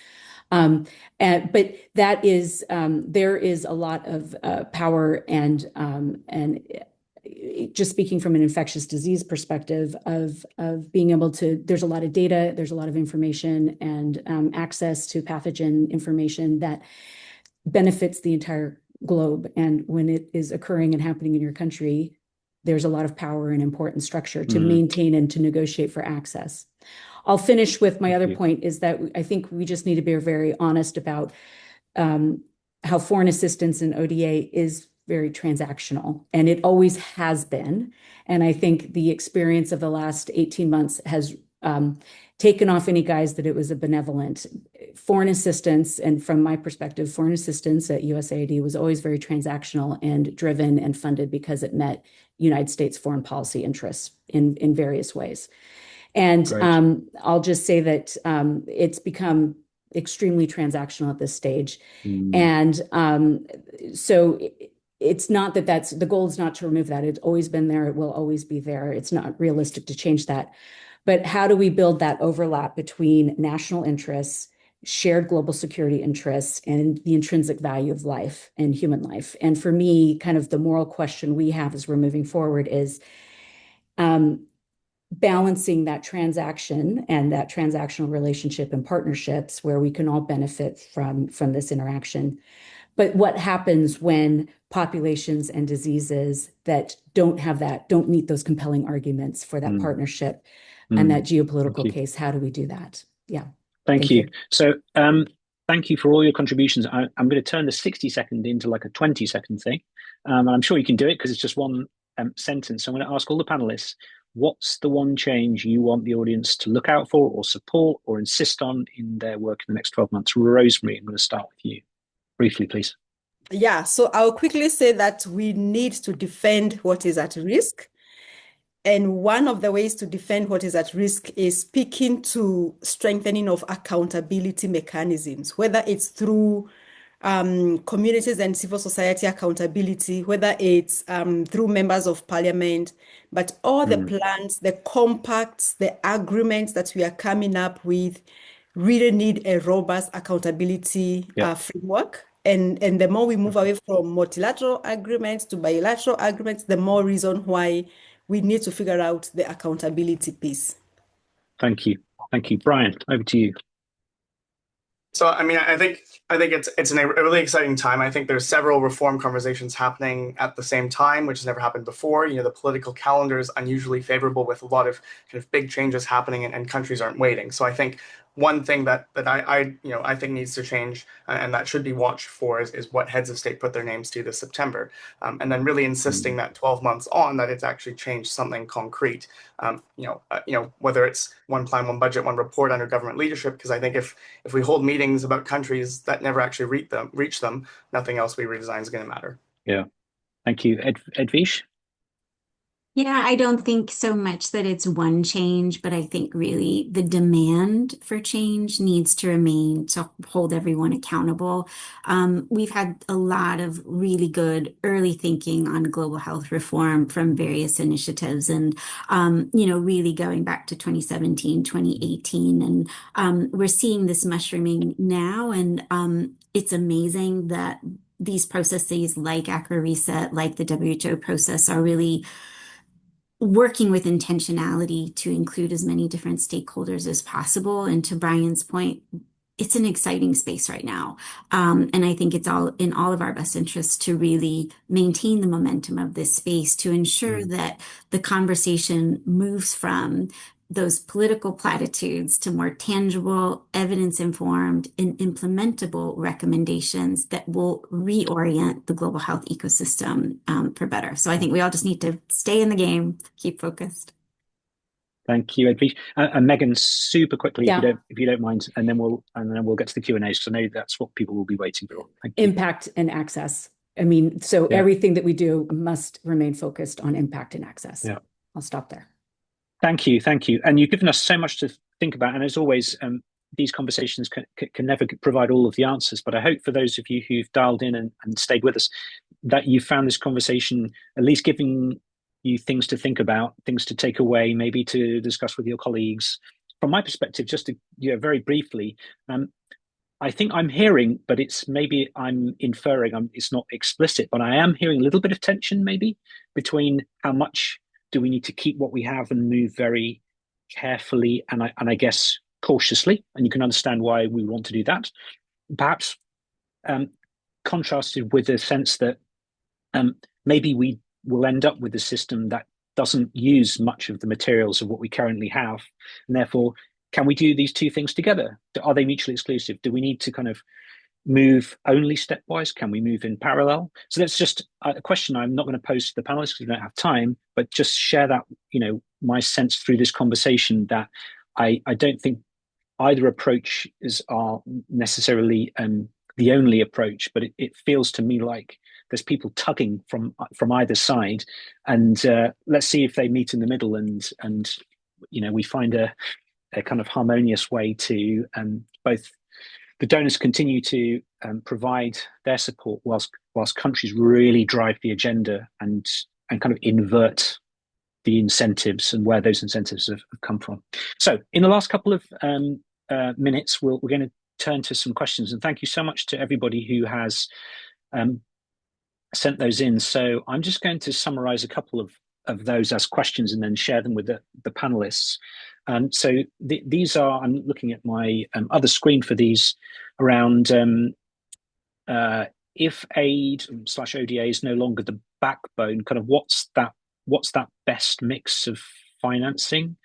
But that is there is a lot of power and just speaking from an infectious disease perspective of being able to, there's a lot of data, there's a lot of information and access to pathogen information that benefits the entire globe. And when it is occurring and happening in your country, there's a lot of power and important structure to maintain and to negotiate for access. I'll finish with my other point is that I think we just need to be very honest about how foreign assistance in ODA is very transactional, and it always has been. And I think the experience of the last 18 months has taken off any guise that it was a benevolent foreign assistance. And from my perspective, foreign assistance at USAID was always very transactional and driven and funded because it met United States foreign policy interests in various ways. And I'll just say that it's become extremely transactional at this stage. And so it's not that the goal is not to remove that. It's always been there. It will always be there. It's not realistic to change that. But how do we build that overlap between national interests, shared global security interests, and the intrinsic value of life and human life? And for me, kind of the moral question we have as we're moving forward is balancing that transaction and that transactional relationship and partnerships where we can all benefit from this interaction. But what happens when populations and diseases that don't meet those compelling arguments for that partnership and that geopolitical case? How do we do that? Yeah. Thank you. So thank you for all your contributions. I'm going to turn the 60-second into like a 20-second thing. And I'm sure you can do it because it's just one sentence. So I'm going to ask all the panelists, what's the one change you want the audience to look out for or support or insist on in their work in the next 12 months? Rosemary, I'm going to start with you. Briefly, please. Yeah, so I'll quickly say that we need to defend what is at risk. And one of the ways to defend what is at risk is speaking to strengthening of accountability mechanisms, whether it's through communities and civil society accountability, whether it's through members of parliament, but all the plans, the compacts, the agreements that we are coming up with really need a robust accountability framework And the more we move away from multilateral agreements to bilateral agreements, the more reason why we need to figure out the accountability piece. Thank you. Thank you. Brian, over to you. So, I mean, I think it's a really exciting time. I think there's several reform conversations happening at the same time, which has never happened before. You know, the political calendar is unusually favorable with a lot of kind of big changes happening, and countries aren't waiting. So I think one thing that I think needs to change, and that should be watched for, is what heads of state put their names to this September, and then really insisting that 12 months on that it's actually changed something concrete. Whether it's one plan, one budget, one report under government leadership, because I think if we hold meetings about countries that never actually reach them, nothing else we redesign is going to matter. Yeah. Thank you. Edvish? Yeah, I don't think so much that it's one change, but I think really the demand for change needs to remain to hold everyone accountable. We've had a lot of really good early thinking on global health reform from various initiatives and, really going back to 2017, 2018. And we're seeing this mushrooming now. And it's amazing that these processes like ACRA Reset, like the WHO process, are really working with intentionality to include as many different stakeholders as possible. And to Brian's point, it's an exciting space right now. And I think it's all in all of our best interests to really maintain the momentum of this space to ensure that the conversation moves from those political platitudes to more tangible, evidence-informed, and implementable recommendations that will reorient the global health ecosystem for better. So I think we all just need to stay in the game, keep focused. Thank you, Edvish. And Megan, super quickly, Yeah. if you don't mind, and then we'll get to the Q&A, because I know that's what people will be waiting for. Thank you. Impact and access. I mean, so everything that we do must remain focused on impact and access. Yeah. I'll stop there. Thank you. And you've given us so much to think about. And as always, these conversations can never provide all of the answers. But I hope for those of you who've dialed in and stayed with us, that you found this conversation at least giving you things to think about, things to take away, maybe to discuss with your colleagues. From my perspective, just to very briefly, I think I'm hearing, but it's maybe I'm inferring, it's not explicit, but I am hearing a little bit of tension maybe between how much do we need to keep what we have and move very carefully and I guess cautiously, and you can understand why we want to do that. Perhaps contrasted with the sense that maybe we will end up with a system that doesn't use much of the materials of what we currently have, and therefore, can we do these two things together? Are they mutually exclusive? Do we need to kind of move only stepwise? Can we move in parallel? So that's just a question I'm not going to pose to the panelists because we don't have time, but just share that, my sense through this conversation that I don't think either approach are necessarily the only approach, but it feels to me like there's people tugging from either side, and let's see if they meet in the middle and we find a kind of harmonious way to both the donors continue to provide their support whilst countries really drive the agenda and kind of invert the incentives and where those incentives have come from. So in the last couple of minutes, we're going to turn to some questions, and thank you so much to everybody who has sent those in. So I'm just going to summarize a couple of those as questions and then share them with the panelists. So these are, I'm looking at my other screen for these, around if aid/ODA is no longer the backbone, kind of what's that best mix of financing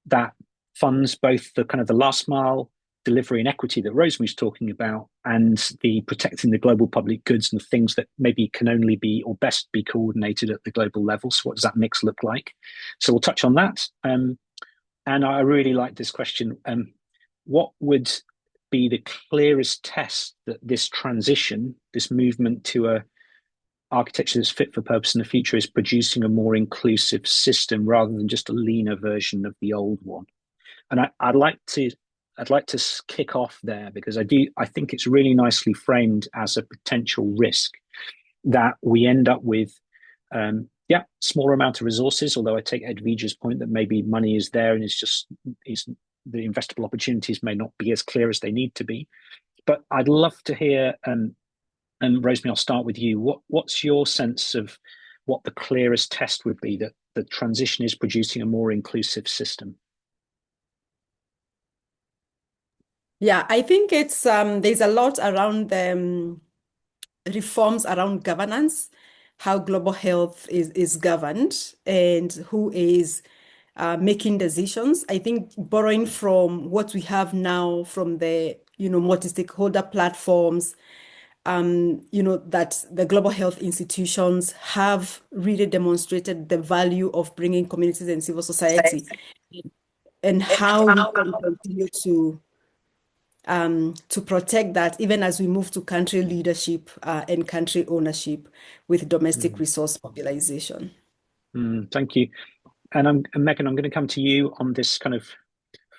that funds both the kind of the last mile delivery and equity that Rosemary's talking about, and the protecting the global public goods and the things that maybe can only be or best be coordinated at the global level. So what does that mix look like? So we'll touch on that. And I really like this question. What would be the clearest test that this transition, this movement to a architecture that's fit for purpose in the future, is producing a more inclusive system rather than just a leaner version of the old one? And I'd like to kick off there, because I think it's really nicely framed as a potential risk that we end up with smaller amount of resources, although I take Edvige's point that maybe money is there and the investable opportunities may not be as clear as they need to be. But I'd love to hear And Rosemary, I'll start with you. What's your sense of what the clearest test would be that the transition is producing a more inclusive system? Yeah, I think it's there's a lot around the reforms around governance, how global health is governed, and who is making decisions. I think borrowing from what we have now from the multi-stakeholder platforms, that the global health institutions have really demonstrated the value of bringing communities and civil society, and how we can continue to protect that even as we move to country leadership and country ownership with domestic resource mobilization. Thank you. And Megan, I'm going to come to you on this kind of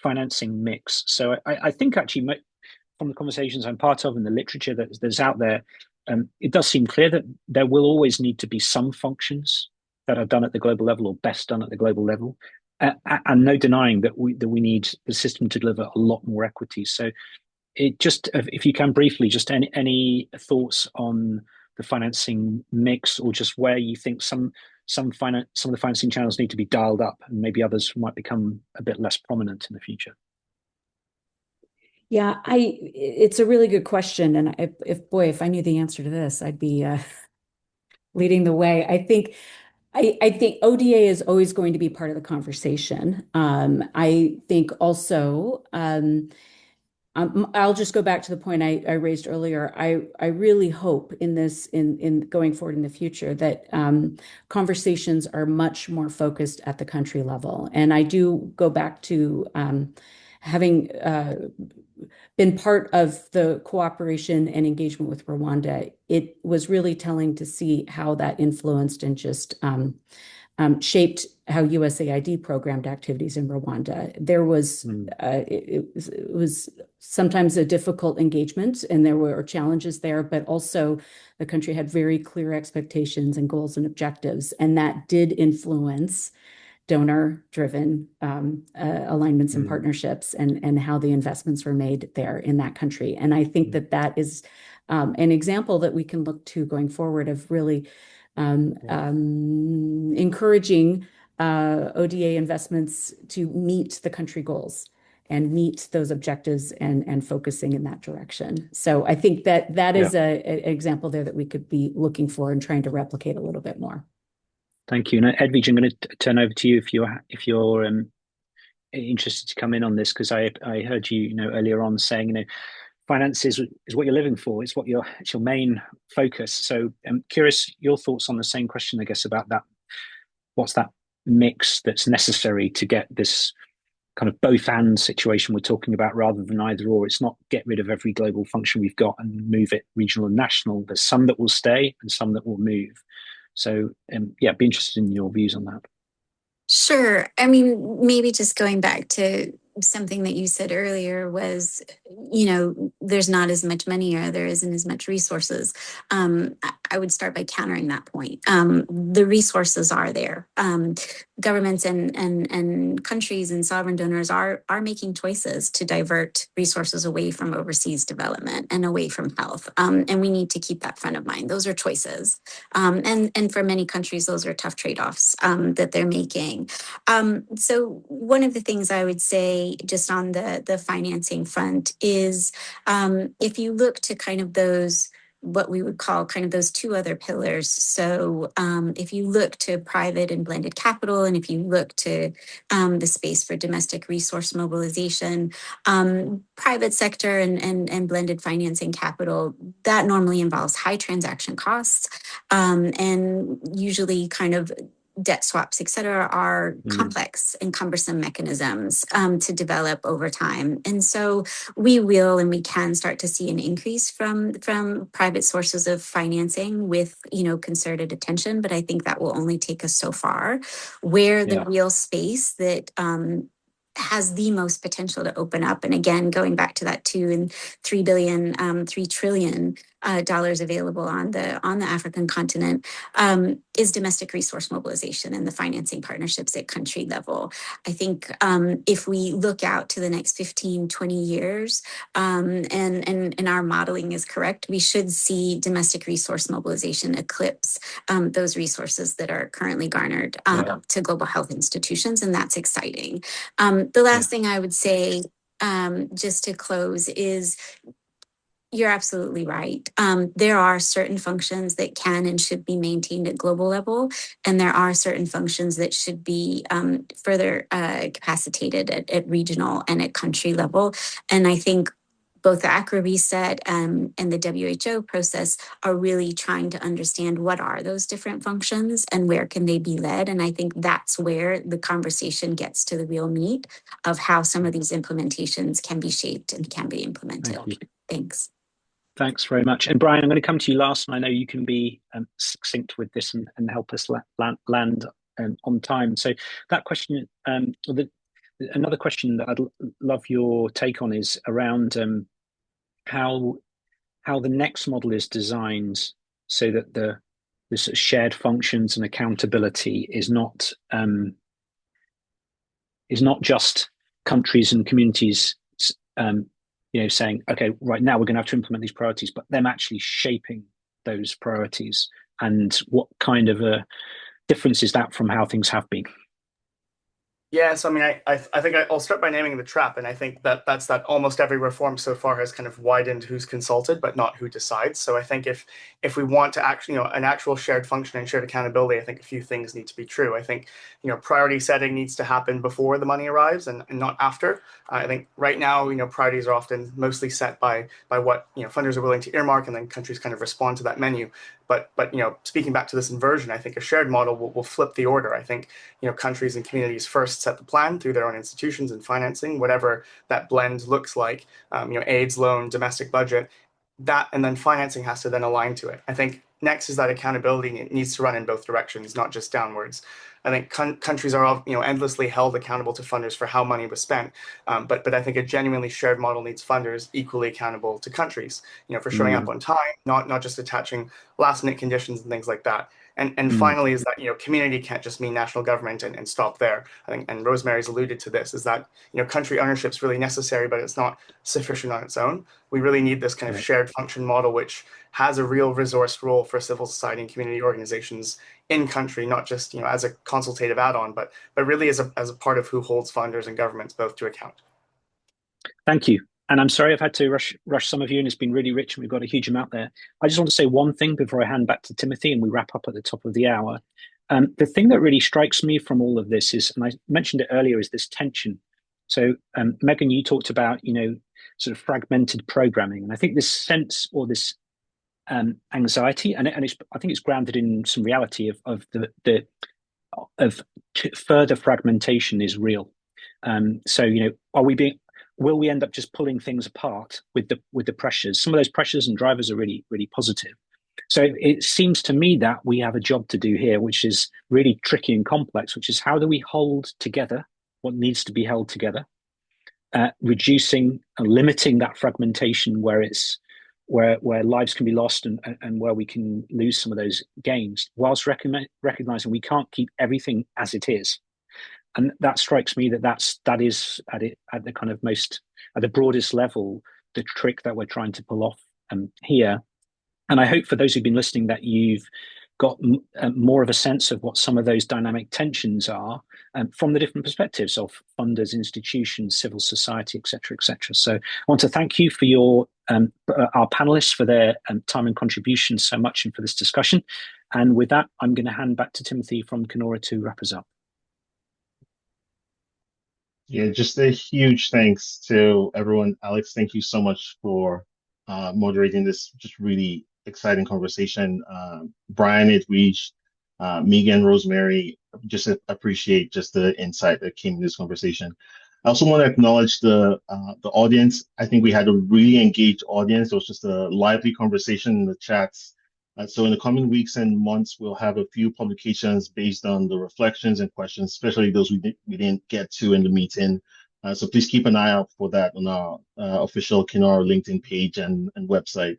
financing mix. So I think actually from the conversations I'm part of and the literature that's out there, it does seem clear that there will always need to be some functions that are done at the global level or best done at the global level. And no denying that we need the system to deliver a lot more equity. So if you can briefly, just any thoughts on the financing mix, or just where you think some of the financing channels need to be dialed up, and maybe others might become a bit less prominent in the future. Yeah, it's a really good question, and if I knew the answer to this, I'd be leading the way. I think ODA is always going to be part of the conversation. I think also, I'll just go back to the point I raised earlier. I really hope in going forward in the future that conversations are much more focused at the country level. And I do go back to having been part of the cooperation and engagement with Rwanda. It was really telling to see how that influenced and just shaped how USAID programmed activities in Rwanda. There was it was sometimes a difficult engagement, and there were challenges there, but also the country had very clear expectations and goals and objectives, and that did influence donor-driven alignments and partnerships, and how the investments were made there in that country. And I think that is an example that we can look to going forward of really encouraging ODA investments to meet the country goals and meet those objectives, and focusing in that direction. So I think that is an example there that we could be looking for and trying to replicate a little bit more. Thank you. Now, Edwige, I'm going to turn over to you if you're interested to come in on this, because I heard you earlier on saying finance is what you're living for. It's your main focus. So I'm curious your thoughts on the same question, I guess, about that. What's that mix that's necessary to get this kind of both and situation we're talking about, rather than either or? It's not get rid of every global function we've got and move it regional and national. There's some that will stay and some that will move. So be interested in your views on that. Sure. I mean, maybe just going back to something that you said earlier was, there's not as much money, or there isn't as much resources. I would start by countering that point. The resources are there. Governments and countries and sovereign donors are making choices to divert resources away from overseas development and away from health. And we need to keep that front of mind. Those are choices. And for many countries, those are tough trade-offs that they're making. So one of the things I would say just on the financing front is if you look to kind of those, what we would call kind of those two other pillars. So if you look to private and blended capital, and if you look to the space for domestic resource mobilization, private sector and blended financing capital, that normally involves high transaction costs, and usually kind of debt swaps, et cetera, are complex and cumbersome mechanisms to develop over time. And so we will and we can start to see an increase from private sources of financing with, concerted attention. But I think that will only take us so far. Where the real space that has the most potential to open up, and again, going back to that 2 and 3 billion, 3 trillion dollars available on the African continent, is domestic resource mobilization and the financing partnerships at country level. I think if we look out to the next 15, 20 years, and our modeling is correct, we should see domestic resource mobilization eclipse those resources that are currently garnered to global health institutions, and that's exciting. The last thing I would say, just to close, is you're absolutely right. There are certain functions that can and should be maintained at global level, and there are certain functions that should be further capacitated at regional and at country level. And I think both the ACRA reset and the WHO process are really trying to understand what are those different functions and where can they be led. And I think that's where the conversation gets to the real meat of how some of these implementations can be shaped and can be implemented. Thanks. Thanks very much. And Brian, I'm going to come to you last, and I know you can be succinct with this and help us land on time. So that question, another question that I'd love your take on is around how the next model is designed so that the sort of shared functions and accountability is not just countries and communities saying, okay, right now we're going to have to implement these priorities, but them actually shaping those priorities, and what kind of a difference is that from how things have been? Yeah, so I mean, I think I'll start by naming the trap, and I think that's that almost every reform so far has kind of widened who's consulted, but not who decides. So I think if we want to actually, an actual shared function and shared accountability, I think a few things need to be true. I think, priority setting needs to happen before the money arrives and not after. I think right now, priorities are often mostly set by what funders are willing to earmark, and then countries kind of respond to that menu. But speaking back to this inversion, I think a shared model will flip the order. I think countries and communities first set the plan through their own institutions and financing, whatever that blend looks like, aids, loan, domestic budget, that, and then financing has to then align to it. I think next is that accountability needs to run in both directions, not just downwards. I think countries are endlessly held accountable to funders for how money was spent, but I think a genuinely shared model needs funders equally accountable to countries, for showing up on time, not just attaching last-minute conditions and things like that. And finally is that community can't just mean national government and stop there. I think, and Rosemary's alluded to this, is that country ownership is really necessary, but it's not sufficient on its own. We really need this kind of shared function model, which has a real resource role for civil society and community organizations in country, not just as a consultative add-on, but really as a part of who holds funders and governments both to account. Thank you. And I'm sorry I've had to rush some of you, and it's been really rich, and we've got a huge amount there. I just want to say one thing before I hand back to Timothy and we wrap up at the top of the hour. The thing that really strikes me from all of this is, and I mentioned it earlier, is this tension. So Megan, you talked about, sort of fragmented programming. And I think this sense, or this anxiety, and I think it's grounded in some reality of further fragmentation is real. So, will we end up just pulling things apart with the pressures? Some of those pressures and drivers are really, really positive. So it seems to me that we have a job to do here, which is really tricky and complex, which is how do we hold together what needs to be held together, reducing and limiting that fragmentation where lives can be lost and where we can lose some of those gains, whilst recognizing we can't keep everything as it is. And that strikes me that is at the kind of at the broadest level, the trick that we're trying to pull off here. And I hope for those who've been listening that you've got more of a sense of what some of those dynamic tensions are from the different perspectives of funders, institutions, civil society, et cetera, et cetera. So I want to thank you for our panelists for their time and contribution so much and for this discussion. And with that, I'm going to hand back to Timothy from Kinaura to wrap us up. Yeah, just a huge thanks to everyone. Alex, thank you so much for moderating this just really exciting conversation. Brian, Edwige, Megan, Rosemary, just appreciate just the insight that came in this conversation. I also want to acknowledge the audience. I think we had a really engaged audience. It was just a lively conversation in the chats. So in the coming weeks and months, we'll have a few publications based on the reflections and questions, especially those we didn't get to in the meeting. So please keep an eye out for that on our official Kinaura LinkedIn page and website.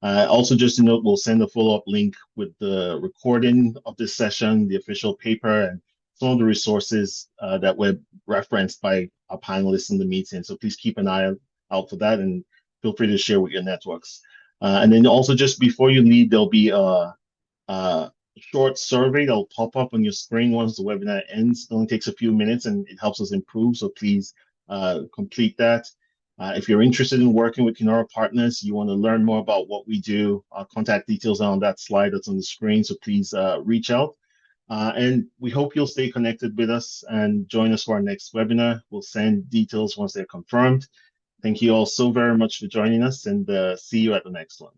Also, just to note, we'll send a follow-up link with the recording of this session, the official paper, and some of the resources that were referenced by our panelists in the meeting. So please keep an eye out for that, and feel free to share with your networks. And then also, just before you leave, there'll be a short survey that'll pop up on your screen once the webinar ends. It only takes a few minutes, and it helps us improve. So please complete that. If you're interested in working with Kinaura Partners, you want to learn more about what we do, our contact details are on that slide that's on the screen. So please reach out. And we hope you'll stay connected with us and join us for our next webinar. We'll send details once they're confirmed. Thank you all so very much for joining us, and see you at the next one.